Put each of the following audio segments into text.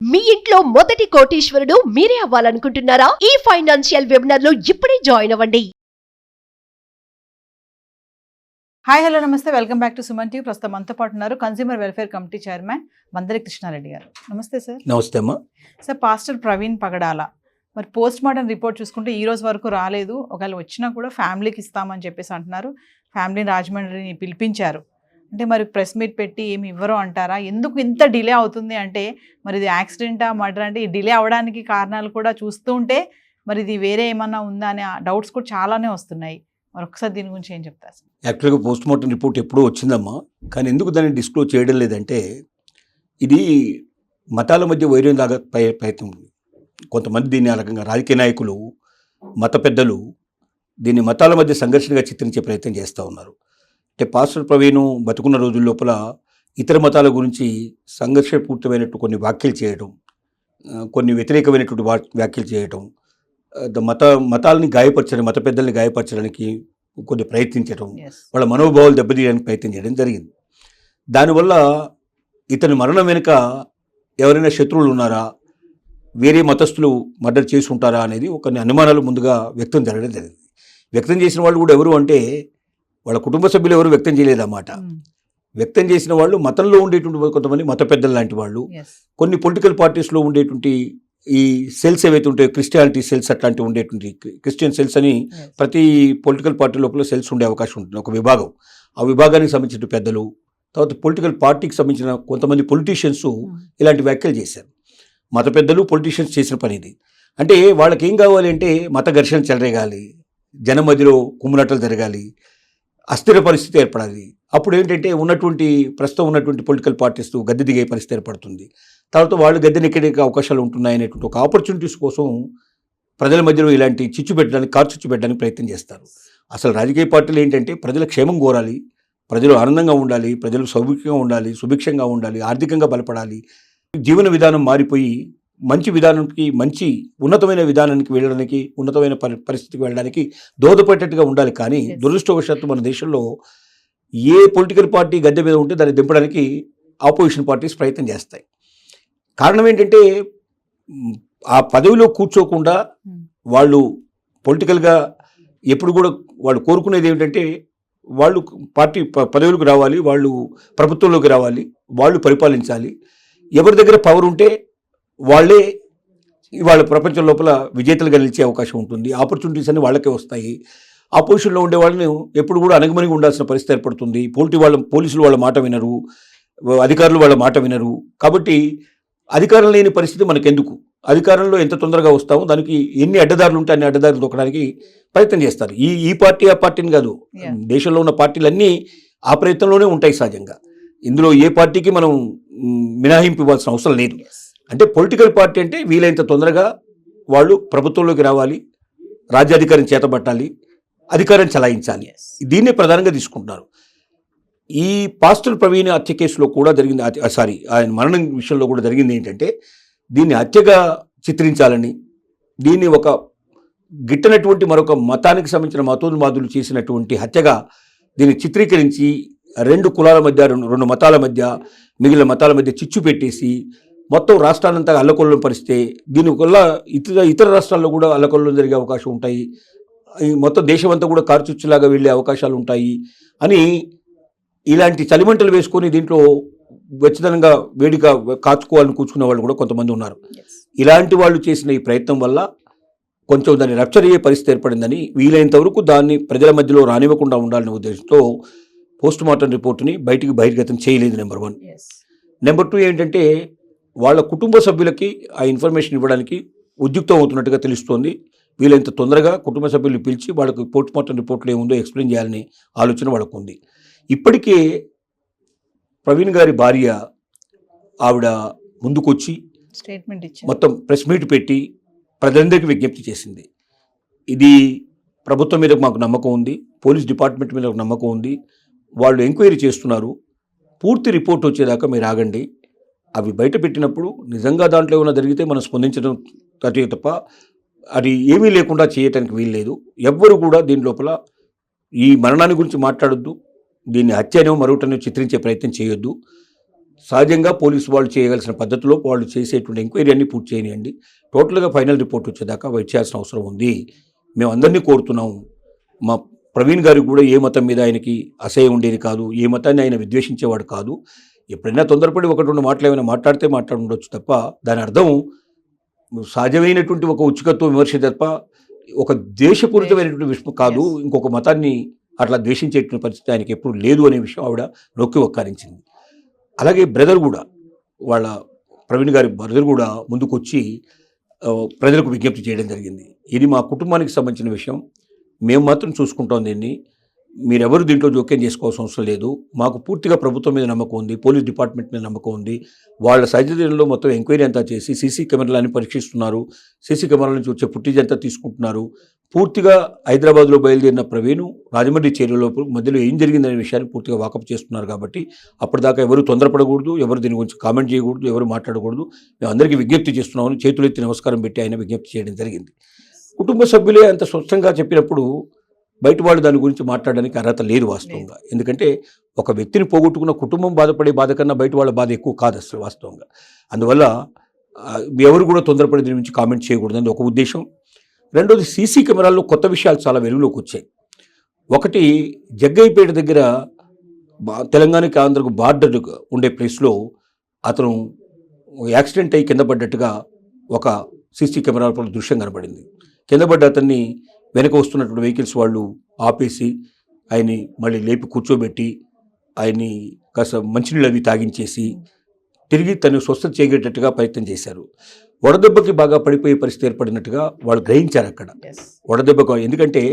మీ ఇంట్లో మొదటి కోటీశ్వరుడు మీరే అవ్వాలనుకుంటున్నారా? ఈ ఫైనాన్షియల్ వెబినార్ లో ఇప్పుడే జాయిన్ అవ్వండి. హాయ్ హలో నమస్తే, welcome back to Suman TV. ప్రస్తుతం మనతో పాటు ఉన్నారు consumer welfare committee chairman Mandari Krishna Reddy గారు. నమస్తే సార్. నమస్తే అమ్మా. సార్, పాస్టర్ ప్రవీణ్ పగడాల మరి పోస్ట్ మార్టం రిపోర్ట్ చూసుకుంటే ఈ రోజు వరకు రాలేదు. ఒకవేళ వచ్చినా కూడా ఫ్యామిలీకి ఇస్తామని చెప్పేసి అంటున్నారు. ఫ్యామిలీని రాజమండ్రిని పిలిపించారు. అంటే మరి ప్రెస్ మీట్ పెట్టి ఏమి ఇవ్వరు అంటారా? ఎందుకు ఇంత డిలే అవుతుంది అంటే మరి ఇది యాక్సిడెంటా మర్డర్ అంటే ఈ డిలే అవ్వడానికి కారణాలు కూడా చూస్తూ ఉంటే మరి ఇది వేరే ఏమన్నా ఉందా అనే డౌట్స్ కూడా చాలానే వస్తున్నాయి. మరి ఒకసారి దీని గురించి ఏం చెప్తారు? యాక్చువల్గా పోస్ట్ మార్టం రిపోర్ట్ ఎప్పుడూ వచ్చిందమ్మా, కానీ ఎందుకు దాన్ని డిస్క్లోజ్ చేయడం లేదంటే ఇది మతాల మధ్య వైరం లాగా ప్రయత్నం ఉంది. కొంతమంది దీన్ని ఆ రకంగా రాజకీయ నాయకులు, మత పెద్దలు దీన్ని మతాల మధ్య సంఘర్షణగా చిత్రించే ప్రయత్నం చేస్తూ ఉన్నారు. అంటే పాస్టర్ ప్రవీణ్ బతుకున్న రోజుల లోపల ఇతర మతాల గురించి సంఘర్షపూరితమైనట్టు కొన్ని వ్యాఖ్యలు చేయడం, కొన్ని వ్యతిరేకమైనటువంటి వ్యాఖ్యలు చేయడం, మతాలని గాయపరచడం, మత పెద్దల్ని గాయపరచడానికి కొన్ని ప్రయత్నించడం, వాళ్ళ మనోభావాలు దెబ్బతీయడానికి ప్రయత్నం చేయడం జరిగింది. దానివల్ల ఇతని మరణం వెనుక ఎవరైనా శత్రువులు ఉన్నారా, వేరే మతస్థులు మర్డర్ చేసి ఉంటారా అనేది కొన్ని అనుమానాలు ముందుగా వ్యక్తం జరగడం జరిగింది. వ్యక్తం చేసిన వాళ్ళు కూడా ఎవరు అంటే వాళ్ళ కుటుంబ సభ్యులు ఎవరు వ్యక్తం చేయలేదన్నమాట. వ్యక్తం చేసిన వాళ్ళు మతంలో ఉండేటువంటి కొంతమంది మత పెద్దలు లాంటి వాళ్ళు, కొన్ని పొలిటికల్ పార్టీస్లో ఉండేటువంటి ఈ సెల్స్ ఏవైతే ఉంటాయో, క్రిస్టియానిటీ సెల్స్ అట్లాంటివి ఉండేటువంటి క్రిస్టియన్ సెల్స్ అని ప్రతి పొలిటికల్ పార్టీ లోపల సెల్స్ ఉండే అవకాశం ఉంటుంది, ఒక విభాగం. ఆ విభాగానికి సంబంధించిన పెద్దలు, తర్వాత పొలిటికల్ పార్టీకి సంబంధించిన కొంతమంది పొలిటీషియన్స్ ఇలాంటి వ్యాఖ్యలు చేశారు. మత పెద్దలు, పొలిటీషియన్స్ చేసిన పని ఇది. అంటే వాళ్ళకి ఏం కావాలి అంటే మత ఘర్షణ చెలరేగాలి, జనం మధ్యలో కుమ్ములాటలు జరగాలి, అస్థిర పరిస్థితి ఏర్పడాలి. అప్పుడు ఏంటంటే ప్రస్తుతం ఉన్నటువంటి పొలిటికల్ పార్టీస్ గద్దె దిగే పరిస్థితి ఏర్పడుతుంది. తర్వాత వాళ్ళు గద్దెనెక్కే అవకాశాలు ఉంటున్నాయనేటువంటి ఒక ఆపర్చునిటీస్ కోసం ప్రజల మధ్యలో ఇలాంటి చిచ్చు పెట్టడానికి ప్రయత్నం చేస్తారు. అసలు రాజకీయ పార్టీలు ఏంటంటే ప్రజల క్షేమం కోరాలి, ప్రజలు ఆనందంగా ఉండాలి, ప్రజలు సౌఖ్యంగా ఉండాలి, సుభిక్షంగా ఉండాలి, ఆర్థికంగా బలపడాలి, జీవన విధానం మారిపోయి మంచి విధానానికి, మంచి ఉన్నతమైన విధానానికి వెళ్ళడానికి, ఉన్నతమైన పరిస్థితికి వెళ్ళడానికి దోహదపడేటట్టుగా ఉండాలి. కానీ దురదృష్టవశాత్తు మన దేశంలో ఏ పొలిటికల్ పార్టీ గద్దె మీద ఉంటే దాన్ని దింపడానికి ఆపోజిషన్ పార్టీస్ ప్రయత్నం చేస్తాయి. కారణం ఏంటంటే ఆ పదవిలో కూర్చోకుండా వాళ్ళు పొలిటికల్గా ఎప్పుడు కూడా వాళ్ళు కోరుకునేది ఏమిటంటే వాళ్ళు పార్టీ పదవులకు రావాలి, వాళ్ళు ప్రభుత్వంలోకి రావాలి, వాళ్ళు పరిపాలించాలి. ఎవరి దగ్గర పవర్ ఉంటే వాళ్ళే వాళ్ళ ప్రపంచం లోపల విజేతలుగా నిలిచే అవకాశం ఉంటుంది. ఆపర్చునిటీస్ అన్ని వాళ్ళకే వస్తాయి. ఆపోజిషన్లో ఉండే వాళ్ళని ఎప్పుడు కూడా అనగమనిగా ఉండాల్సిన పరిస్థితి ఏర్పడుతుంది. పోలీసులు వాళ్ళ మాట వినరు, అధికారులు వాళ్ళ మాట వినరు. కాబట్టి అధికారం లేని పరిస్థితి మనకెందుకు? అధికారంలో ఎంత తొందరగా వస్తామో దానికి ఎన్ని అడ్డదారులు ఉంటే అన్ని అడ్డదారులు దొక్కడానికి ప్రయత్నం చేస్తారు. ఈ పార్టీ ఆ పార్టీని కాదు, దేశంలో ఉన్న పార్టీలన్నీ ఆ ప్రయత్నంలోనే ఉంటాయి సహజంగా. ఇందులో ఏ పార్టీకి మనం మినహాయింపు ఇవ్వాల్సిన అవసరం లేదు. అంటే పొలిటికల్ పార్టీ అంటే వీలైనంత తొందరగా వాళ్ళు ప్రభుత్వంలోకి రావాలి, రాజ్యాధికారం చేతబట్టాలి, అధికారం చలాయించాలి. దీన్నే ప్రధానంగా తీసుకుంటున్నారు. ఈ పాస్టర్ ప్రవీణ్ హత్య కేసులో కూడా జరిగింది, ఆయన మరణం విషయంలో కూడా జరిగింది ఏంటంటే దీన్ని హత్యగా చిత్రించాలని, దీన్ని ఒక గిట్టనటువంటి మరొక మతానికి సంబంధించిన మతోన్మాదులు చేసినటువంటి హత్యగా దీన్ని చిత్రీకరించి రెండు కులాల మధ్య, రెండు మతాల మధ్య, మిగిలిన మతాల మధ్య చిచ్చు పెట్టేసి మొత్తం రాష్ట్రాలంతా అల్లకొల్లం పరిస్తే దీనివల్ల ఇతర రాష్ట్రాల్లో కూడా అల్లకొల్లం జరిగే అవకాశం ఉంటాయి, మొత్తం దేశమంతా కూడా కార్చుచ్చులాగా వెళ్ళే అవకాశాలు ఉంటాయి అని ఇలాంటి చలిమంటలు వేసుకొని దీంట్లో వెచ్చదనంగా వేడిగా కాచుకోవాలని కూర్చుకునే వాళ్ళు కూడా కొంతమంది ఉన్నారు. ఇలాంటి వాళ్ళు చేసిన ఈ ప్రయత్నం వల్ల కొంచెం దాన్ని రప్చర్ అయ్యే పరిస్థితి ఏర్పడిందని, వీలైనంత వరకు దాన్ని ప్రజల మధ్యలో రానివ్వకుండా ఉండాలనే ఉద్దేశంతో పోస్ట్ మార్టం రిపోర్టుని బహిర్గతం చేయలేదు. నెంబర్ 1. నెంబర్ 2 ఏంటంటే వాళ్ళ కుటుంబ సభ్యులకి ఆ ఇన్ఫర్మేషన్ ఇవ్వడానికి ఉద్యుక్తం అవుతున్నట్టుగా తెలుస్తోంది. వీలైనంత తొందరగా కుటుంబ సభ్యులు పిలిచి వాళ్ళకి పోస్ట్ మార్టం రిపోర్ట్లో ఏముందో ఎక్స్ప్లెయిన్ చేయాలని ఆలోచన వాళ్ళకు ఉంది. ఇప్పటికే ప్రవీణ్ గారి భార్య ఆవిడ ముందుకొచ్చి స్టేట్మెంట్ ఇచ్చి మొత్తం ప్రెస్ మీట్ పెట్టి ప్రజలందరికీ విజ్ఞప్తి చేసింది. ఇది ప్రభుత్వం మీద మాకు నమ్మకం ఉంది, పోలీస్ డిపార్ట్మెంట్ మీద నమ్మకం ఉంది, వాళ్ళు ఎంక్వైరీ చేస్తున్నారు, పూర్తి రిపోర్ట్ వచ్చేదాకా మీరు ఆగండి. అవి బయట పెట్టినప్పుడు నిజంగా దాంట్లో ఏమైనా జరిగితే మనం స్పందించడం తప్ప అది ఏమీ లేకుండా చేయటానికి వీల్లేదు. ఎవ్వరు కూడా దీని లోపల ఈ మరణాన్ని గురించి మాట్లాడొద్దు, దీన్ని హత్యనో మరొకటనో చిత్రించే ప్రయత్నం చేయొద్దు. సహజంగా పోలీసు వాళ్ళు చేయవలసిన పద్ధతిలో వాళ్ళు చేసేటువంటి ఎంక్వైరీ అన్ని పూర్తి చేయనియండి. టోటల్గా ఫైనల్ రిపోర్ట్ వచ్చేదాకా వెయిట్ చేయాల్సిన అవసరం ఉంది. మేము అందరినీ కోరుతున్నాం. మా ప్రవీణ్ గారికి కూడా ఏ మతం మీద ఆయనకి అసహ్యం ఉండేది కాదు, ఏ మతాన్ని ఆయన విద్వేషించేవాడు కాదు. ఎప్పుడైనా తొందరపడి ఒకటి రెండు మాటలు ఏమైనా మాట్లాడితే మాట్లాడుండొచ్చు తప్ప దాని అర్థం సహజమైనటువంటి ఒక ఉచికత్వ విమర్శ తప్ప ఒక ద్వేషపూరితమైనటువంటి విషయం కాదు. ఇంకొక మతాన్ని అట్లా ద్వేషించేటువంటి పరిస్థితి ఆయనకి ఎప్పుడు లేదు అనే విషయం ఆవిడ నొక్కి ఒక్కారించింది. అలాగే బ్రదర్ కూడా, వాళ్ళ ప్రవీణ్ గారి బ్రదర్ కూడా ముందుకొచ్చి ప్రజలకు విజ్ఞప్తి చేయడం జరిగింది. ఇది మా కుటుంబానికి సంబంధించిన విషయం, మేము మాత్రం చూసుకుంటాం దీన్ని, మీరెవరు దీంట్లో జోక్యం చేసుకోవాల్సిన అవసరం లేదు. మాకు పూర్తిగా ప్రభుత్వం మీద నమ్మకం ఉంది, పోలీస్ డిపార్ట్మెంట్ మీద నమ్మకం ఉంది. వాళ్ళ సహచర్యంలో మొత్తం ఎంక్వైరీ అంతా చేసి సీసీ కెమెరాలని పరీక్షిస్తున్నారు, సీసీ కెమెరాల నుంచి వచ్చే ఫుటేజ్ అంతా తీసుకుంటున్నారు. పూర్తిగా హైదరాబాద్లో బయలుదేరిన ప్రవీణ్ రాజమండ్రి చేరువలో మధ్యలో ఏం జరిగిందనే విషయాన్ని పూర్తిగా వాకప్ చేస్తున్నారు. కాబట్టి అప్పటిదాకా ఎవరు తొందరపడకూడదు, ఎవరు దీని గురించి కామెంట్ చేయకూడదు, ఎవరు మాట్లాడకూడదు. మేము అందరికీ విజ్ఞప్తి చేస్తున్నామని చేతులెత్తి నమస్కారం పెట్టి ఆయన విజ్ఞప్తి చేయడం జరిగింది. కుటుంబ సభ్యులే అంత స్పష్టంగా చెప్పినప్పుడు బయట వాళ్ళు దాని గురించి మాట్లాడడానికి అర్హత లేదు వాస్తవంగా. ఎందుకంటే ఒక వ్యక్తిని పోగొట్టుకున్న కుటుంబం బాధపడే బాధ కన్నా బయట వాళ్ళ బాధ ఎక్కువ కాదు అసలు వాస్తవంగా. అందువల్ల ఎవరు కూడా తొందరపడి దీని గురించి కామెంట్ చేయకూడదని ఒక ఉద్దేశం. రెండోది, సీసీ కెమెరాల్లో కొత్త విషయాలు చాలా వెలుగులోకి వచ్చాయి. ఒకటి, జగ్గయ్యపేట దగ్గర తెలంగాణకి ఆంధ్రకు బార్డర్ ఉండే ప్లేస్లో అతను యాక్సిడెంట్ అయ్యి కింద పడ్డట్టుగా ఒక సీసీ కెమెరాల దృశ్యం కనబడింది. కింద పడ్డ అతన్ని వెనక వస్తున్నటువంటి వెహికల్స్ వాళ్ళు ఆపేసి ఆయన్ని మళ్ళీ లేపి కూర్చోబెట్టి ఆయన్ని కాస్త మంచినీళ్ళు అవి తాగించేసి తిరిగి తను స్వస్థత చేయగేటట్టుగా ప్రయత్నం చేశారు. వడదెబ్బకి బాగా పడిపోయే పరిస్థితి ఏర్పడినట్టుగా వాళ్ళు గ్రహించారు అక్కడ. వడదెబ్బకు, ఎందుకంటే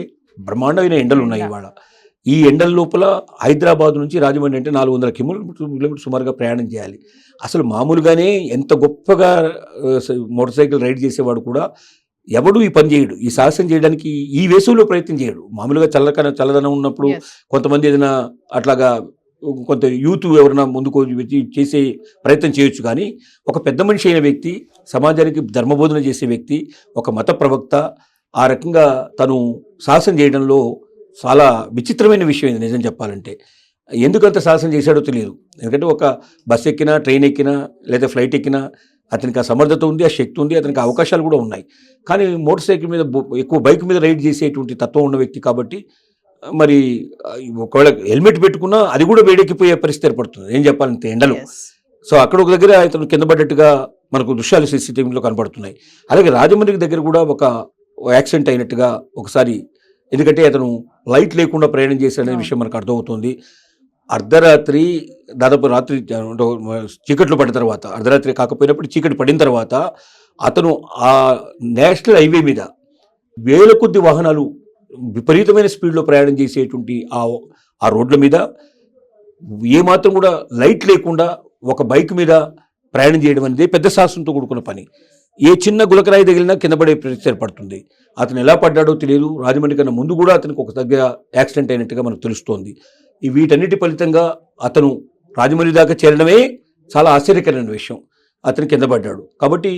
బ్రహ్మాండమైన ఎండలు ఉన్నాయి ఇవాళ. ఈ ఎండల లోపల హైదరాబాద్ నుంచి రాజమండ్రి అంటే 400 కిలోమీటర్ సుమారుగా ప్రయాణం చేయాలి. అసలు మామూలుగానే ఎంత గొప్పగా మోటార్ సైకిల్ రైడ్ చేసేవాడు కూడా ఎవడు ఈ పని చేయడు, ఈ సాహసం చేయడానికి ఈ వేసవిలో ప్రయత్నం చేయడు. మామూలుగా చల్లదనం ఉన్నప్పుడు కొంతమంది ఏదైనా అట్లాగా కొంత యూత్ ఎవరైనా ముందుకు చేసే ప్రయత్నం చేయొచ్చు. కానీ ఒక పెద్ద మనిషి అయిన వ్యక్తి, సమాజానికి ధర్మబోధన చేసే వ్యక్తి, ఒక మత ప్రవక్త ఆ రకంగా తను సాహసం చేయడంలో చాలా విచిత్రమైన విషయం ఇది నిజం చెప్పాలంటే. ఎందుకంత సాహసం చేశాడో తెలియదు. ఎందుకంటే ఒక బస్ ఎక్కినా, ట్రైన్ ఎక్కినా, లేదా ఫ్లైట్ ఎక్కినా అతనికి ఆ సమర్థత ఉంది, ఆ శక్తి ఉంది, అతనికి అవకాశాలు కూడా ఉన్నాయి. కానీ మోటార్ సైకిల్ మీద ఎక్కువ బైక్ మీద రైడ్ చేసేటువంటి తత్వం ఉన్న వ్యక్తి కాబట్టి మరి ఒకవేళ హెల్మెట్ పెట్టుకున్నా అది కూడా వేడెక్కిపోయే పరిస్థితి ఏర్పడుతుంది ఏం చెప్పాలంటే ఎండలు. సో అక్కడ ఒక దగ్గర ఇతను కింద పడ్డట్టుగా మనకు దృశ్యాలు సీసీటీవీలో కనబడుతున్నాయి. అలాగే రాజమండ్రి దగ్గర కూడా ఒక యాక్సిడెంట్ అయినట్టుగా ఒకసారి, ఎందుకంటే అతను లైట్ లేకుండా ప్రయాణం చేశాడనే విషయం మనకు అర్థమవుతుంది. అర్ధరాత్రి, దాదాపు రాత్రి చీకట్లు పడిన తర్వాత, అర్ధరాత్రి కాకపోయినప్పుడు చీకటి పడిన తర్వాత అతను ఆ నేషనల్ హైవే మీద వేల కొద్ది వాహనాలు విపరీతమైన స్పీడ్లో ప్రయాణం చేసేటువంటి ఆ రోడ్ల మీద ఏమాత్రం కూడా లైట్ లేకుండా ఒక బైక్ మీద ప్రయాణం చేయడం అనేది పెద్ద సాహసంతో కూడుకున్న పని. ఏ చిన్న గులకరాయి తగిలినా కింద పడే పరిస్థితి ఏర్పడుతుంది. అతను ఎలా పడ్డాడో తెలియదు. రాజమండ్రి కన్నా ముందు కూడా అతనికి ఒక దగ్గర యాక్సిడెంట్ అయినట్టుగా మనకు తెలుస్తోంది. వీటన్నిటి ఫలితంగా అతను రాజమండ్రి దాకా చేరడమే చాలా ఆశ్చర్యకరమైన విషయం. అతను కింద పడ్డాడు కాబట్టి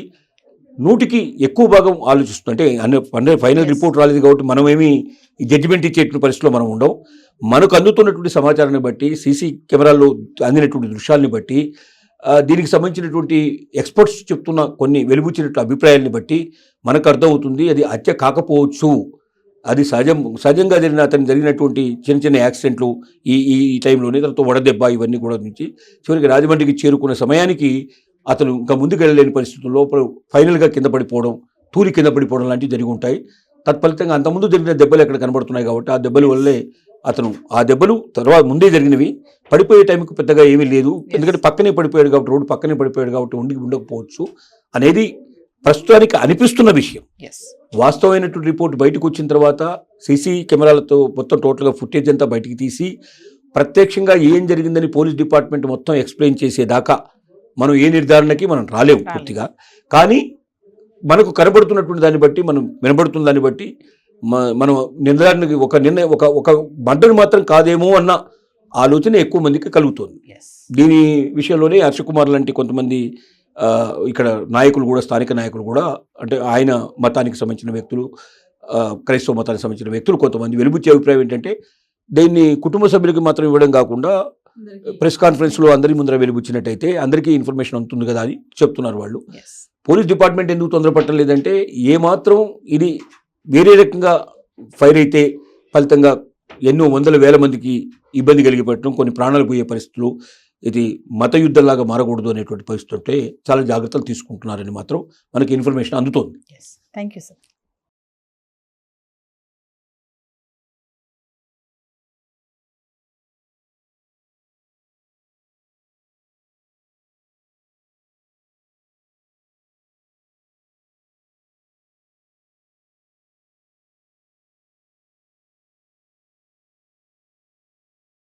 100కి ఎక్కువ భాగం ఆలోచిస్తుంది. అంటే ఫైనల్ రిపోర్ట్ రాలేదు కాబట్టి మనమేమి జడ్జిమెంట్ ఇచ్చేటువంటి పరిస్థితిలో మనం ఉండవు. మనకు అందుతున్నటువంటి సమాచారాన్ని బట్టి, సీసీ కెమెరాల్లో అందినటువంటి దృశ్యాలని బట్టి, దీనికి సంబంధించినటువంటి ఎక్స్పర్ట్స్ చెప్తున్న కొన్ని వెలుగుచ్చినట్టు అభిప్రాయాన్ని బట్టి మనకు అర్థమవుతుంది అది హత్య కాకపోవచ్చు. అది సహజంగా జరిగినటువంటి చిన్న చిన్న యాక్సిడెంట్లు ఈ టైంలోనే తనతో వడదెబ్బ ఇవన్నీ కూడా నుంచి చివరికి రాజమండ్రికి చేరుకున్న సమయానికి అతను ఇంకా ముందుకు వెళ్ళలేని పరిస్థితుల్లో ఫైనల్గా కింద పడిపోవడం, తూలి కింద పడిపోవడం లాంటివి జరిగి ఉంటాయి. తత్ఫలితంగా అంతకుముందు జరిగిన దెబ్బలు ఎక్కడ కనబడుతున్నాయి కాబట్టి ఆ దెబ్బల వల్లే ఆ దెబ్బలు తర్వాత ముందే జరిగినవి. పడిపోయే టైంకి పెద్దగా ఏమీ లేదు, ఎందుకంటే పక్కనే పడిపోయాడు కాబట్టి, రోడ్డు పక్కనే పడిపోయాడు కాబట్టి ఉండకపోవచ్చు అనేది ప్రస్తుతానికి అనిపిస్తున్న విషయం. వాస్తవమైనటువంటి రిపోర్ట్ బయటకు వచ్చిన తర్వాత సీసీ కెమెరాలతో మొత్తం టోటల్గా ఫుటేజ్ అంతా బయటికి తీసి ప్రత్యక్షంగా ఏం జరిగిందని పోలీస్ డిపార్ట్మెంట్ మొత్తం ఎక్స్ప్లెయిన్ చేసేదాకా మనం ఏ నిర్ధారణకి మనం రాలేము పూర్తిగా. కానీ మనకు కనబడుతున్నటువంటి దాన్ని బట్టి, మనం వినబడుతున్న దాన్ని బట్టి మనం నిర్ధారణకి ఒక మర్డర్ మాత్రం కాదేమో అన్న ఆలోచన ఎక్కువ మందికి కలుగుతుంది. దీని విషయంలోనే హర్షకుమార్ లాంటి కొంతమంది ఇక్కడ నాయకులు కూడా, స్థానిక నాయకులు కూడా, అంటే ఆయన మతానికి సంబంధించిన వ్యక్తులు, క్రైస్తవ మతానికి సంబంధించిన వ్యక్తులు కొంతమంది వెలుబుచ్చే అభిప్రాయం ఏంటంటే దీన్ని కుటుంబ సభ్యులకి మాత్రం ఇవ్వడం కాకుండా ప్రెస్ కాన్ఫరెన్స్లో అందరి ముందర వెలుగుచ్చినట్టయితే అందరికీ ఇన్ఫర్మేషన్ ఉంటుంది కదా అని చెప్తున్నారు వాళ్ళు. ఎస్ పోలీస్ డిపార్ట్మెంట్ ఎందుకు తొందరపడటం లేదంటే ఏమాత్రం ఇది వేరే రకంగా ఫైర్ అయితే ఫలితంగా ఎన్నో వందల వేల మందికి ఇబ్బంది కలిగి పెట్టడం, కొన్ని ప్రాణాలు పోయే పరిస్థితులు, ఇది మత యుద్ధంలాగా మారకూడదు అనేటువంటి పరిస్థితి ఉంటే చాలా జాగ్రత్తలు తీసుకుంటున్నారని మాత్రం మనకి ఇన్ఫర్మేషన్ అందుతోంది. Yes thank you sir.